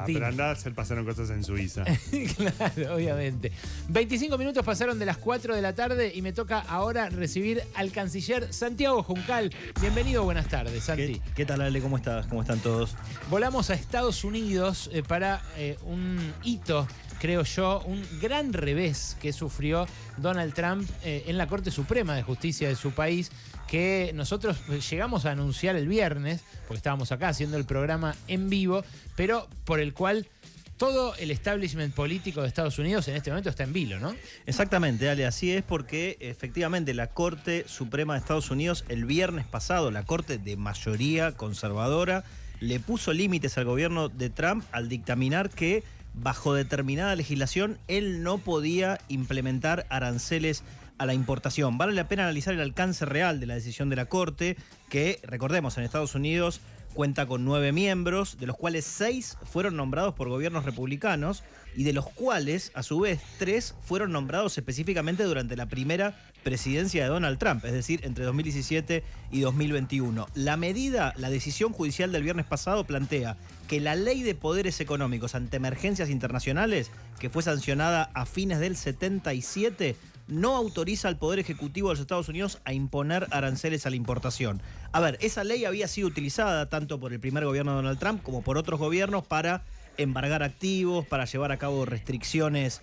pero andá, se pasaron cosas en Suiza. Claro, obviamente. 25 minutos pasaron de las 4 de la tarde y me toca ahora recibir al canciller Santiago Juncal. Bienvenido, buenas tardes, Santi. ¿Qué tal, Ale? ¿Cómo estás? ¿Cómo están todos? Volamos a Estados Unidos para un hito, creo yo, un gran revés que sufrió Donald Trump en la Corte Suprema de Justicia de su país, que nosotros llegamos a anunciar el viernes, porque estábamos acá haciendo el programa en vivo, pero por el cual todo el establishment político de Estados Unidos en este momento está en vilo, ¿no? Exactamente, Ale, así es, porque efectivamente la Corte Suprema de Estados Unidos el viernes pasado, la Corte de mayoría conservadora, le puso límites al gobierno de Trump al dictaminar que bajo determinada legislación él no podía implementar aranceles a la importación. Vale la pena analizar el alcance real de la decisión de la Corte, que, recordemos, en Estados Unidos cuenta con 9 miembros, de los cuales 6 fueron nombrados por gobiernos republicanos y de los cuales, a su vez, 3 fueron nombrados específicamente durante la primera presidencia de Donald Trump, es decir, entre 2017 y 2021. La decisión judicial del viernes pasado plantea que la Ley de Poderes Económicos ante Emergencias Internacionales, que fue sancionada a fines del 77, no autoriza al Poder Ejecutivo de los Estados Unidos a imponer aranceles a la importación. A ver, esa ley había sido utilizada tanto por el primer gobierno de Donald Trump como por otros gobiernos para embargar activos, para llevar a cabo restricciones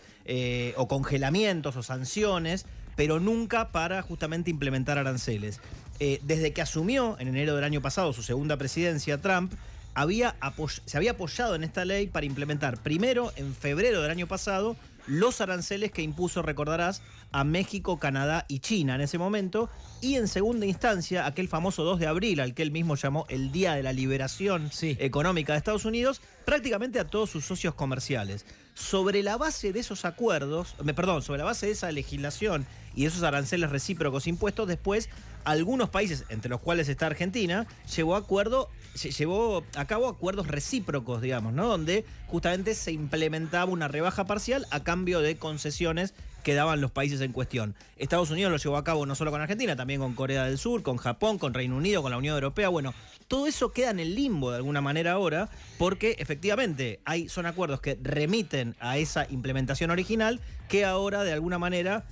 o congelamientos o sanciones, pero nunca para justamente implementar aranceles. Desde que asumió en enero del año pasado su segunda presidencia, Trump se había apoyado en esta ley para implementar primero, en febrero del año pasado, los aranceles que impuso, recordarás, a México, Canadá y China en ese momento, y en segunda instancia, aquel famoso 2 de abril, al que él mismo llamó el Día de la Liberación Económica de Estados Unidos, prácticamente a todos sus socios comerciales. Sobre la base de esos acuerdos, sobre la base de esa legislación y esos aranceles recíprocos impuestos, después algunos países, entre los cuales está Argentina, llevó a cabo acuerdos recíprocos, digamos, ¿no? Donde justamente se implementaba una rebaja parcial a cambio de concesiones que daban los países en cuestión. Estados Unidos lo llevó a cabo no solo con Argentina, también con Corea del Sur, con Japón, con Reino Unido, con la Unión Europea. Bueno, todo eso queda en el limbo de alguna manera ahora, porque efectivamente son acuerdos que remiten a esa implementación original que ahora de alguna manera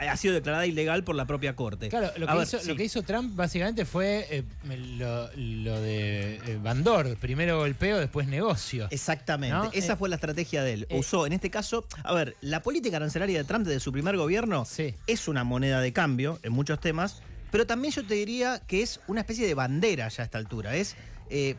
ha sido declarada ilegal por la propia Corte. Claro, lo que hizo Trump básicamente fue lo de Bandor, primero golpeo, después negocio. Exactamente, ¿no? Esa fue la estrategia de él. Usó, en este caso, la política arancelaria de Trump desde su primer gobierno es una moneda de cambio en muchos temas, pero también yo te diría que es una especie de bandera ya a esta altura. Es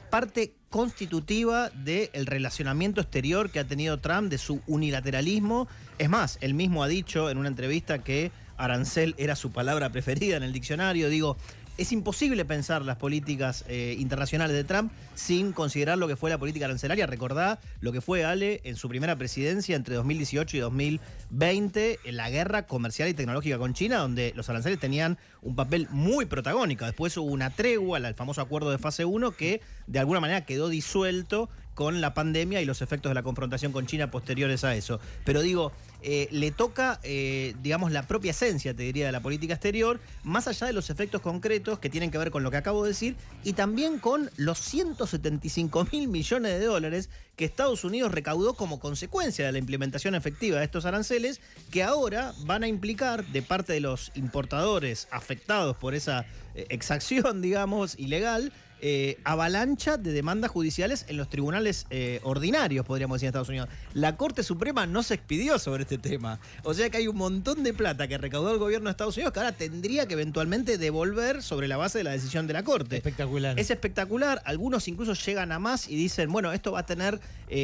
parte constitutiva del relacionamiento exterior que ha tenido Trump, de su unilateralismo. Es más, él mismo ha dicho en una entrevista que arancel era su palabra preferida en el diccionario. Digo, es imposible pensar las políticas internacionales de Trump sin considerar lo que fue la política arancelaria. Recordá lo que fue, Ale, en su primera presidencia entre 2018 y 2020, en la guerra comercial y tecnológica con China, donde los aranceles tenían un papel muy protagónico. Después hubo una tregua, el famoso acuerdo de fase 1, que de alguna manera quedó disuelto con la pandemia y los efectos de la confrontación con China posteriores a eso. Pero digo, le toca, digamos, la propia esencia, te diría, de la política exterior, más allá de los efectos concretos que tienen que ver con lo que acabo de decir, y también con los 175.000 millones de dólares que Estados Unidos recaudó como consecuencia de la implementación efectiva de estos aranceles, que ahora van a implicar, de parte de los importadores afectados por esa exacción, digamos, ilegal, avalancha de demandas judiciales en los tribunales ordinarios, podríamos decir, en Estados Unidos. La Corte Suprema no se expidió sobre este tema. O sea que hay un montón de plata que recaudó el gobierno de Estados Unidos que ahora tendría que eventualmente devolver sobre la base de la decisión de la Corte. Espectacular. Es espectacular. Algunos incluso llegan a más y dicen, bueno, esto va a tener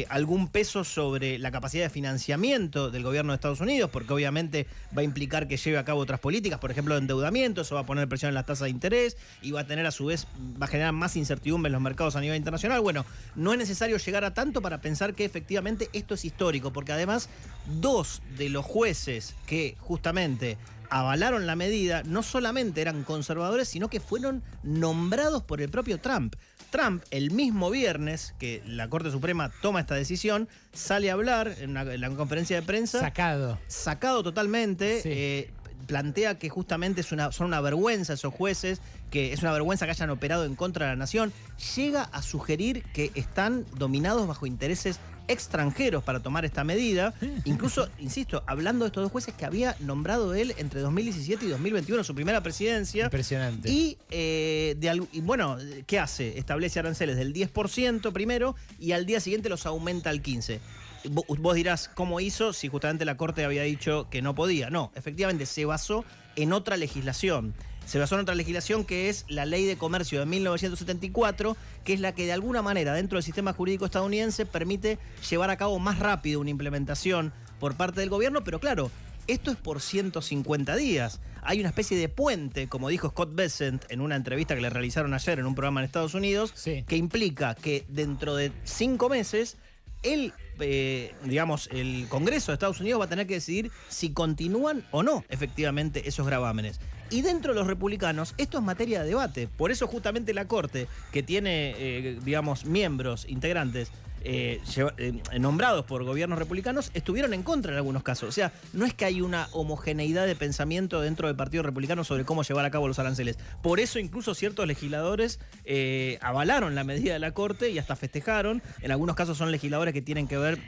algún peso sobre la capacidad de financiamiento del gobierno de Estados Unidos, porque obviamente va a implicar que lleve a cabo otras políticas, por ejemplo, de endeudamiento. Eso va a poner presión en las tasas de interés y va a tener, a su vez, va a generar más incertidumbre en los mercados a nivel internacional. Bueno, no es necesario llegar a tanto para pensar que efectivamente esto es histórico, porque además 2 de los jueces que justamente avalaron la medida no solamente eran conservadores, sino que fueron nombrados por el propio Trump. Trump, el mismo viernes que la Corte Suprema toma esta decisión, sale a hablar en la conferencia de prensa. Sacado totalmente. Sí. plantea que justamente son una vergüenza esos jueces, que es una vergüenza que hayan operado en contra de la nación, llega a sugerir que están dominados bajo intereses extranjeros para tomar esta medida. Incluso, insisto, hablando de estos dos jueces que había nombrado él entre 2017 y 2021, su primera presidencia. Impresionante. Y bueno, ¿qué hace? Establece aranceles del 10% primero y al día siguiente los aumenta al 15%. Vos dirás, ¿cómo hizo si justamente la Corte había dicho que no podía? No, efectivamente se basó en otra legislación. Se basó en otra legislación que es la Ley de Comercio de 1974, que es la que de alguna manera dentro del sistema jurídico estadounidense permite llevar a cabo más rápido una implementación por parte del gobierno, pero claro, esto es por 150 días. Hay una especie de puente, como dijo Scott Bessent en una entrevista que le realizaron ayer en un programa en Estados Unidos, sí, que implica que dentro de 5 meses el Congreso de Estados Unidos va a tener que decidir si continúan o no efectivamente esos gravámenes. Y dentro de los republicanos, esto es materia de debate. Por eso justamente la Corte, que tiene, miembros, integrantes, nombrados por gobiernos republicanos, estuvieron en contra en algunos casos. O sea, no es que hay una homogeneidad de pensamiento dentro del Partido Republicano sobre cómo llevar a cabo los aranceles. Por eso incluso ciertos legisladores avalaron la medida de la Corte y hasta festejaron. En algunos casos son legisladores que tienen que ver,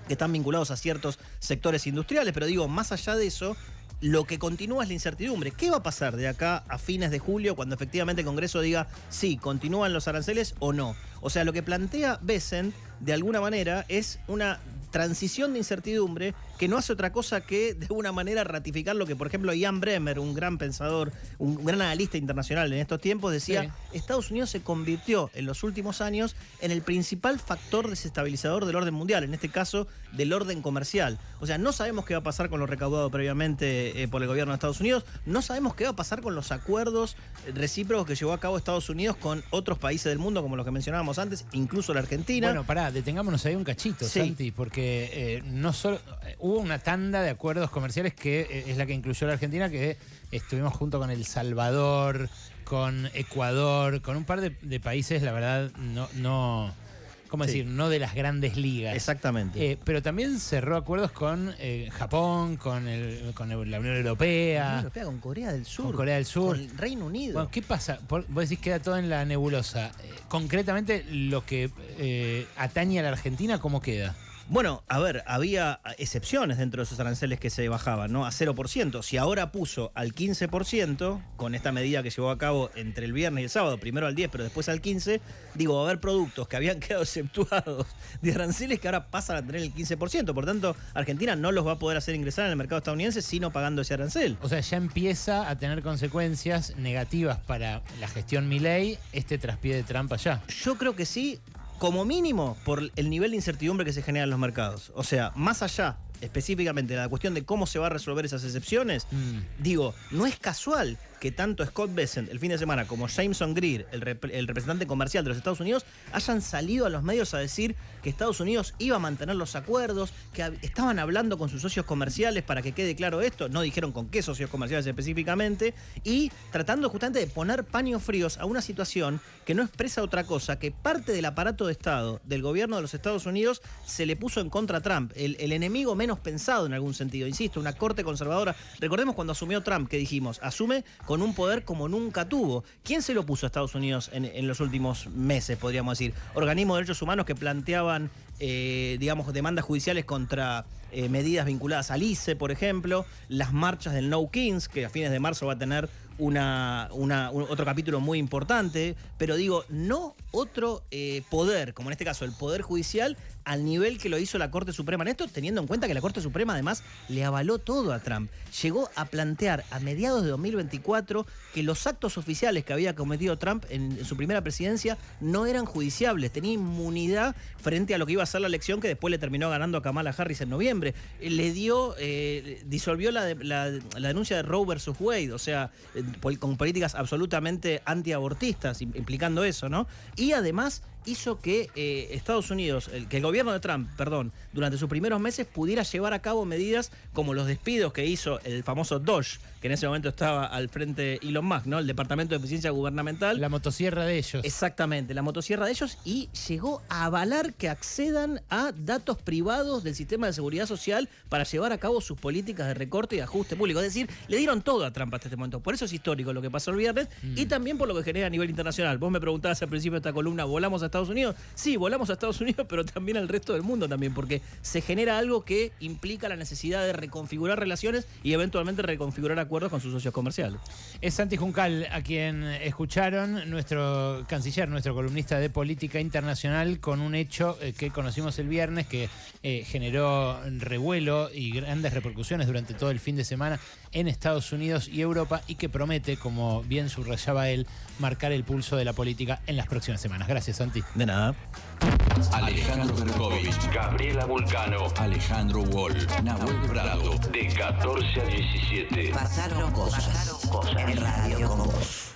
que están vinculados a ciertos sectores industriales, pero digo, más allá de eso, lo que continúa es la incertidumbre. ¿Qué va a pasar de acá a fines de julio cuando efectivamente el Congreso diga sí, continúan los aranceles o no? O sea, lo que plantea Bessent, de alguna manera, es una transición de incertidumbre que no hace otra cosa que, de alguna manera, ratificar lo que, por ejemplo, Ian Bremmer, un gran pensador, un gran analista internacional en estos tiempos, decía, sí, Estados Unidos se convirtió en los últimos años en el principal factor desestabilizador del orden mundial, en este caso, del orden comercial. O sea, no sabemos qué va a pasar con lo recaudado previamente por el gobierno de Estados Unidos, no sabemos qué va a pasar con los acuerdos recíprocos que llevó a cabo Estados Unidos con otros países del mundo, como los que mencionábamos antes, incluso la Argentina. Bueno, pará, detengámonos ahí un cachito, sí, Santi, porque no solo hubo una tanda de acuerdos comerciales que es la que incluyó la Argentina, que estuvimos junto con El Salvador, con Ecuador, con un par de países, la verdad, no ¿cómo decir? No de las grandes ligas. Exactamente. Pero también cerró acuerdos con Japón, con la Unión Europea. La Unión Europea, con Corea del Sur. Con Corea del Sur. Con el Reino Unido. Bueno, ¿qué pasa? Vos decís que queda todo en la nebulosa. Concretamente, lo que atañe a la Argentina, ¿cómo queda? Bueno, a ver, había excepciones dentro de esos aranceles que se bajaban, ¿no? A 0%. Si ahora puso al 15%, con esta medida que llevó a cabo entre el viernes y el sábado, primero al 10, pero después al 15, digo, va a haber productos que habían quedado exceptuados de aranceles que ahora pasan a tener el 15%. Por tanto, Argentina no los va a poder hacer ingresar en el mercado estadounidense sino pagando ese arancel. O sea, ya empieza a tener consecuencias negativas para la gestión Milei este traspié de Trump allá. Yo creo que sí. Como mínimo, por el nivel de incertidumbre que se genera en los mercados. O sea, más allá, específicamente, de la cuestión de cómo se va a resolver esas excepciones, digo, no es casual que tanto Scott Bessent el fin de semana como Jameson Greer, el representante comercial de los Estados Unidos, hayan salido a los medios a decir que Estados Unidos iba a mantener los acuerdos, que estaban hablando con sus socios comerciales para que quede claro esto, no dijeron con qué socios comerciales específicamente, y tratando justamente de poner paños fríos a una situación que no expresa otra cosa, que parte del aparato de Estado del gobierno de los Estados Unidos se le puso en contra a Trump, el enemigo menos pensado en algún sentido, insisto, una corte conservadora. Recordemos cuando asumió Trump, que dijimos, asume con un poder como nunca tuvo. ¿Quién se lo puso a Estados Unidos en los últimos meses, podríamos decir? Organismos de derechos humanos que planteaban, demandas judiciales contra medidas vinculadas al ICE, por ejemplo, las marchas del No Kings, que a fines de marzo va a tener otro capítulo muy importante, pero digo, no otro poder, como en este caso el Poder Judicial, al nivel que lo hizo la Corte Suprema en esto, teniendo en cuenta que la Corte Suprema además le avaló todo a Trump. Llegó a plantear a mediados de 2024 que los actos oficiales que había cometido Trump en su primera presidencia no eran judiciables, tenía inmunidad frente a lo que iba a ser la elección que después le terminó ganando a Kamala Harris en noviembre. Disolvió la denuncia de Roe versus Wade, o sea, con políticas absolutamente antiabortistas, implicando eso, ¿no? Y además hizo que Estados Unidos, que el gobierno de Trump, durante sus primeros meses pudiera llevar a cabo medidas como los despidos que hizo el famoso DOGE, que en ese momento estaba al frente Elon Musk, ¿no? El Departamento de Eficiencia Gubernamental. La motosierra de ellos. Exactamente, la motosierra de ellos, y llegó a avalar que accedan a datos privados del sistema de seguridad social para llevar a cabo sus políticas de recorte y ajuste público. Es decir, le dieron todo a Trump hasta este momento. Por eso es histórico lo que pasó el viernes y también por lo que genera a nivel internacional. Vos me preguntabas al principio de esta columna, ¿volamos a Estados Unidos? Sí, volamos a Estados Unidos, pero también al resto del mundo también, porque se genera algo que implica la necesidad de reconfigurar relaciones y eventualmente reconfigurar acuerdos con sus socios comerciales. Es Santi Juncal a quien escucharon, nuestro canciller, nuestro columnista de política internacional, con un hecho que conocimos el viernes que generó revuelo y grandes repercusiones durante todo el fin de semana en Estados Unidos y Europa y que promete, como bien subrayaba él, marcar el pulso de la política en las próximas semanas. Gracias, Santi. De nada. Alejandro Berkovich, Gabriela Vulcano, Alejandro Wall, Nahuel Brado, de 14 a 17. Pasaron cosas en Radio con Vos.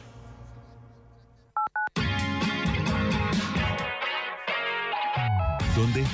¿Dónde